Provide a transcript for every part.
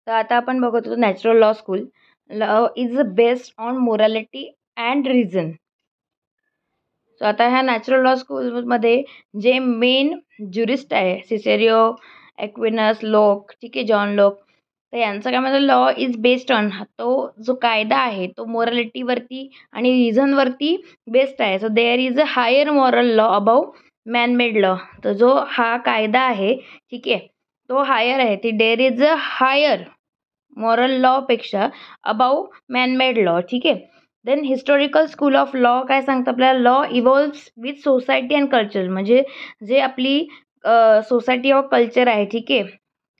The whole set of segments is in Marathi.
तर आता आपण बघत होतो natural law school. Law is based on morality and reason. So आता ह्या नॅचरल लॉ स्कूलमध्ये जे मेन ज्युरिस्ट आहे सिसेरियो, ॲक्विनस, लोक, ठीक आहे, जॉन लोक, तर यांचं काय म्हणतं लॉ इज बेस्ड ऑन, तो जो कायदा आहे तो मोरॅलिटीवरती आणि रिझनवरती बेस्ड आहे. So there is a higher moral law above man made law. तर जो हा कायदा आहे, ठीक आहे, तो हायर आहे. ती there is a higher moral लॉपेक्षा अबाव मॅन मेड लॉ, ठीक आहे. Then historical school of law काय सांगतं आपल्याला, law evolves with society and culture. म्हणजे जे आपली सोसायटी ऑफ कल्चर आहे, ठीक आहे,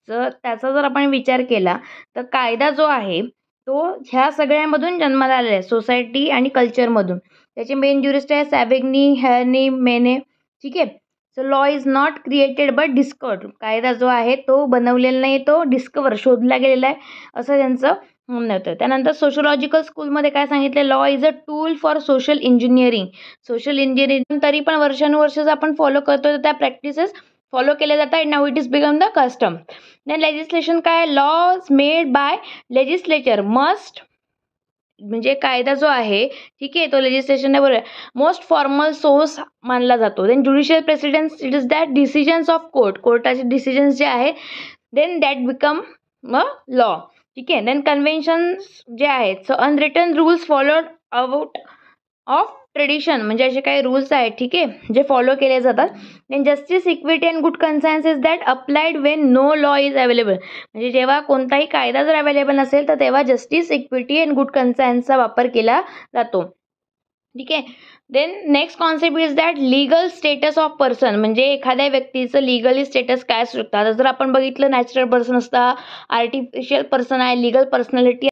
तर त्याचा जर आपण विचार केला तर कायदा जो आहे तो ह्या सगळ्यामधून जन्माला आलेला आहे, सोसायटी आणि कल्चरमधून. त्याचे मेन ज्युरिस्ट आहे सॅवेग्नी, हेर्नी, मेने, ठीक आहे. So law is not created but discovered. कायदा जो आहे तो बनवलेला नाही, तो डिस्कवर, शोधला गेलेला आहे, असं त्यांचं म्हणणं होतं. त्यानंतर सोशोलॉजिकल स्कूलमध्ये काय सांगितलं, law is a tool for social engineering. Social engineering तरी पण वर्षानुवर्ष आपण फॉलो करतो, तर त्या प्रॅक्टिसेस फॉलो केल्या जातात. Now it is become the custom. Then legislation काय, laws made by legislature must, म्हणजे कायदा जो आहे, ठीक आहे, तो लेजिस्लेशन आहे, बरोबर, मोस्ट फॉर्मल सोर्स मानला जातो. Then judicial precedents, it is that decisions of court, कोर्टाचे डिसिजन्स जे आहेत, then that become a law, ठीक आहे. देन कन्व्हेन्शन्स जे आहेत, so unwritten rules followed out of tradition, म्हणजे असे काही रूल्स आहेत, ठीक आहे, जे फॉलो केले जातात. Then justice, equity and good conscience is that applied when no law is available. म्हणजे जेव्हा कोणताही कायदा जर अवेलेबल नसेल तर तेव्हा जस्टिस, इक्विटी अँड गुड कन्सायन्सचा वापर केला जातो, ठीक आहे. Then next concept is that legal status of person. म्हणजे एखाद्या व्यक्तीचं लिगली स्टेटस काय असू शकतं. आता जर आपण बघितलं नॅचरल पर्सन असता, आर्टिफिशियल पर्सन आहे, लिगल पर्सनॅलिटी